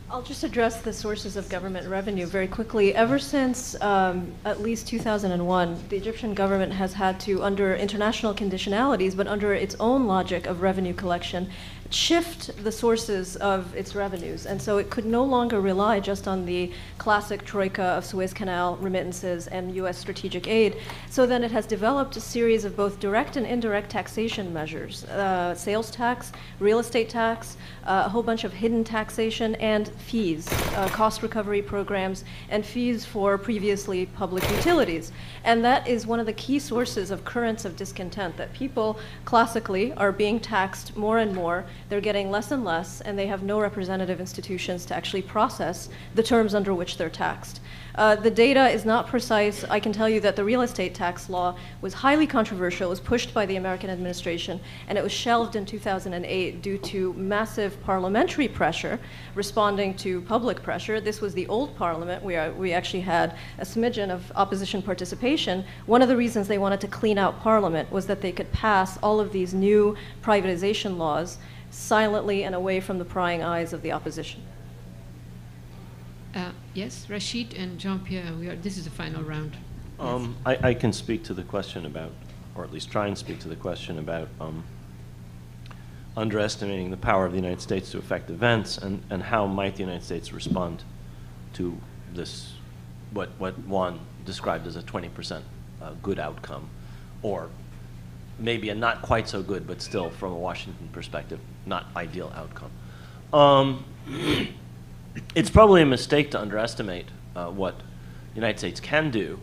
I'll just address the sources of government revenue very quickly. Ever since at least 2001, the Egyptian government has had to, under international conditionalities, but under its own logic of revenue collection, shift the sources of its revenues. And so it could no longer rely just on the classic troika of Suez Canal remittances and US strategic aid. So then it has developed a series of both direct and indirect taxation measures, sales tax, real estate tax, a whole bunch of hidden taxation, and fees, cost recovery programs, and fees for previously public utilities. And that is one of the key sources of currents of discontent, that people classically are being taxed more and more. They're getting less and less, and they have no representative institutions to actually process the terms under which they're taxed. The data is not precise. I can tell you that the real estate tax law was highly controversial. It was pushed by the American administration, and it was shelved in 2008 due to massive parliamentary pressure responding to public pressure. This was the old parliament. We actually had a smidgen of opposition participation. One of the reasons they wanted to clean out parliament was that they could pass all of these new privatization laws silently and away from the prying eyes of the opposition. Yes, Rashid and Jean-Pierre, this is the final round. I can speak to the question about, or at least try and speak to the question about underestimating the power of the United States to affect events, and how might the United States respond to this, what Juan described as a 20% good outcome, or maybe a not quite so good, but still from a Washington perspective, not ideal outcome. It's probably a mistake to underestimate what the United States can do,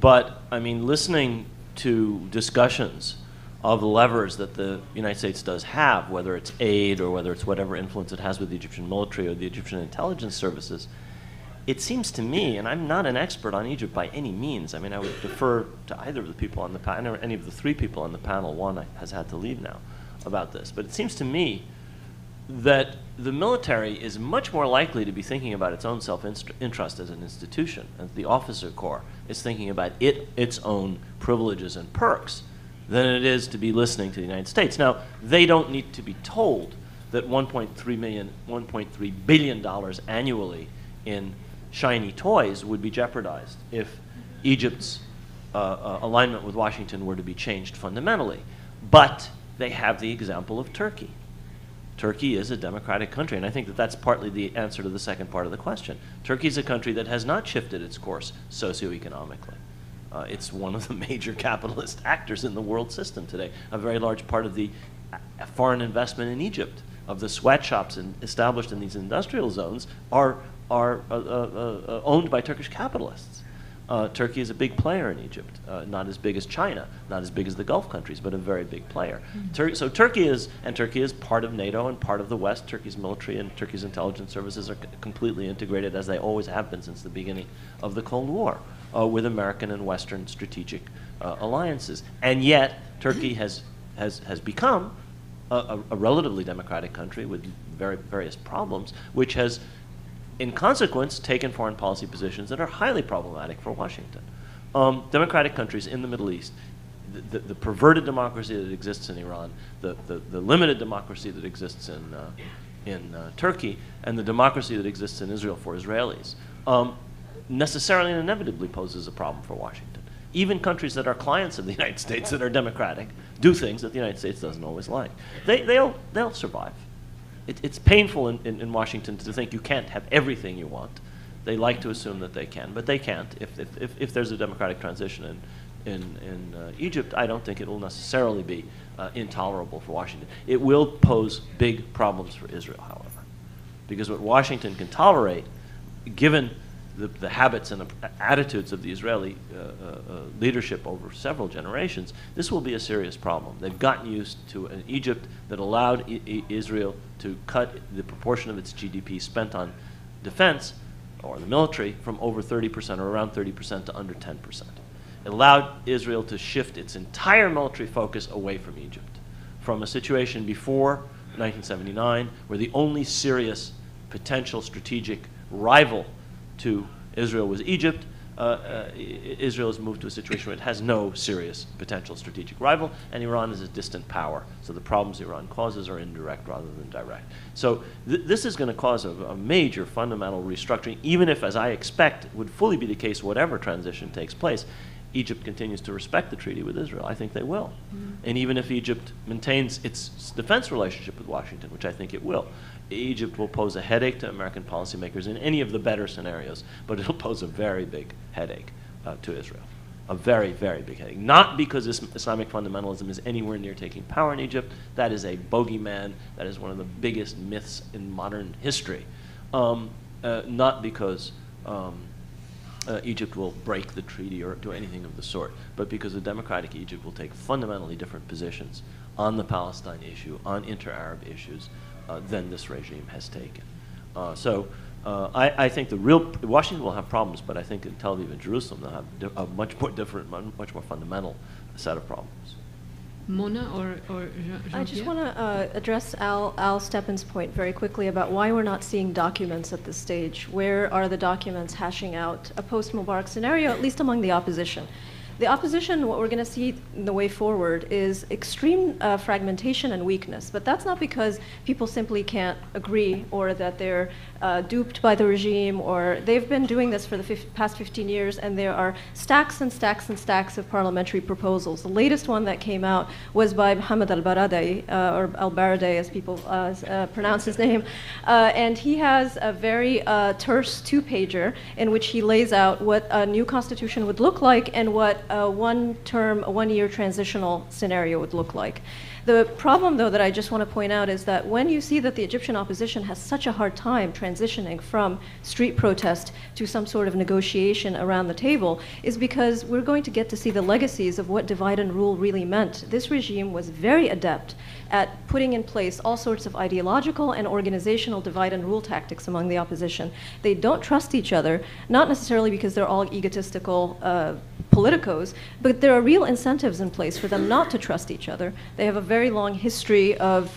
but I mean, listening to discussions of the levers that the United States does have, whether it's aid or whether it's whatever influence it has with the Egyptian military or the Egyptian intelligence services, it seems to me, and I'm not an expert on Egypt by any means, I mean, I would defer to either of the people on the panel, or any of the three people on the panel, one has had to leave now, about this, but it seems to me that the military is much more likely to be thinking about its own self-interest as an institution, as the officer corps is thinking about its own privileges and perks, than it is to be listening to the United States. Now, they don't need to be told that $1.3 billion annually in shiny toys would be jeopardized if Egypt's alignment with Washington were to be changed fundamentally. But they have the example of Turkey. Turkey is a democratic country, and I think that that's partly the answer to the second part of the question. Turkey is a country that has not shifted its course socioeconomically. It's one of the major capitalist actors in the world system today. A very large part of the foreign investment in Egypt, of the sweatshops established in these industrial zones, are owned by Turkish capitalists. Turkey is a big player in Egypt, not as big as China, not as big as the Gulf countries, but a very big player. So Turkey is part of NATO and part of the West. Turkey's military and Turkey's intelligence services are completely integrated, as they always have been since the beginning of the Cold War, with American and Western strategic alliances. And yet, Turkey has become a relatively democratic country with various problems, which has, in consequence, taken foreign policy positions that are highly problematic for Washington. Democratic countries in the Middle East, the perverted democracy that exists in Iran, the limited democracy that exists in Turkey, and the democracy that exists in Israel for Israelis, necessarily and inevitably poses a problem for Washington. Even countries that are clients of the United States that are democratic do things that the United States doesn't always like. They'll survive. It's painful in Washington to think you can't have everything you want. They like to assume that they can, but they can't. If there's a democratic transition in Egypt, I don't think it will necessarily be intolerable for Washington. It will pose big problems for Israel, however, because what Washington can tolerate, given the habits and the attitudes of the Israeli leadership over several generations, this will be a serious problem. They've gotten used to an Egypt that allowed Israel to cut the proportion of its GDP spent on defense or the military from over 30% or around 30% to under 10%. It allowed Israel to shift its entire military focus away from Egypt, from a situation before 1979 where the only serious potential strategic rival to Israel was Egypt. Israel has moved to a situation where it has no serious potential strategic rival, and Iran is a distant power. So the problems Iran causes are indirect rather than direct. So this is going to cause a major fundamental restructuring, even if, as I expect, would fully be the case whatever transition takes place. Egypt continues to respect the treaty with Israel. I think they will. And even if Egypt maintains its defense relationship with Washington, which I think it will, Egypt will pose a headache to American policymakers in any of the better scenarios, but it'll pose a very big headache to Israel. A very, very big headache. Not because Islamic fundamentalism is anywhere near taking power in Egypt. That is a bogeyman. That is one of the biggest myths in modern history. Not because Egypt will break the treaty or do anything of the sort, but because a democratic Egypt will take fundamentally different positions on the Palestine issue, on inter-Arab issues, than this regime has taken. I think Washington will have problems, but I think in Tel Aviv and Jerusalem they'll have a much more different, much more fundamental set of problems. Mona or Jean-Pierre? I just want to address Al Steppen's point very quickly about why we're not seeing documents at this stage. Where are the documents hashing out a post-Mubarak scenario, at least among the opposition? The opposition, what we're going to see in the way forward is extreme fragmentation and weakness. But that's not because people simply can't agree or that they're duped by the regime, or they've been doing this for the past 15 years, and there are stacks and stacks and stacks of parliamentary proposals. The latest one that came out was by Mohammed al-Baradei, or al-Baradei as people pronounce his name, and he has a very terse two-pager in which he lays out what a new constitution would look like and what a one-year transitional scenario would look like. The problem, though, that I just want to point out is that when you see that the Egyptian opposition has such a hard time transitioning from street protest to some sort of negotiation around the table, is because we're going to get to see the legacies of what divide and rule really meant. This regime was very adept at putting in place all sorts of ideological and organizational divide and rule tactics among the opposition. They don't trust each other, not necessarily because they're all egotistical politicos, but there are real incentives in place for them not to trust each other. They have a very long history of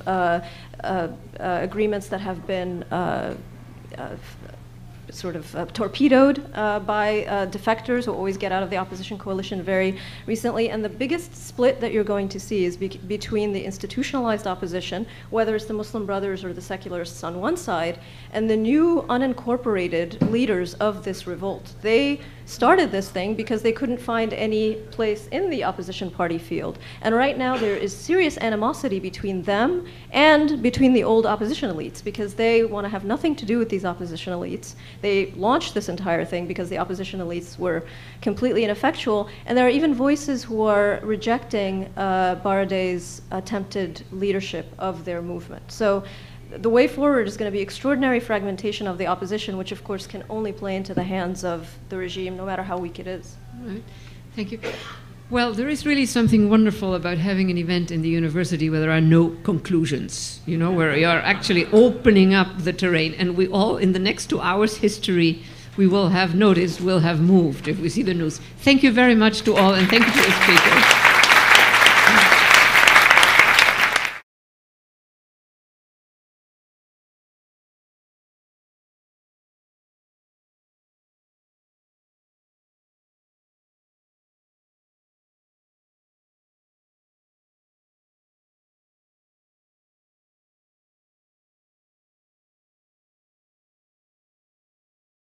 agreements that have been torpedoed by defectors who always get out of the opposition coalition very recently. And the biggest split that you're going to see is between the institutionalized opposition, whether it's the Muslim Brothers or the secularists on one side, and the new unincorporated leaders of this revolt. They started this thing because they couldn't find any place in the opposition party field. And right now there is serious animosity between them and between the old opposition elites, because they want to have nothing to do with these opposition elites. They launched this entire thing because the opposition elites were completely ineffectual, and there are even voices who are rejecting Baradei's attempted leadership of their movement. So the way forward is going to be extraordinary fragmentation of the opposition, which of course can only play into the hands of the regime, no matter how weak it is. All right. Thank you. Well, there is really something wonderful about having an event in the university where there are no conclusions, you know, where you are actually opening up the terrain, and we all, in the next 2 hours history, we will have noticed, will have moved if we see the news. Thank you very much to all, and thank you to the speakers.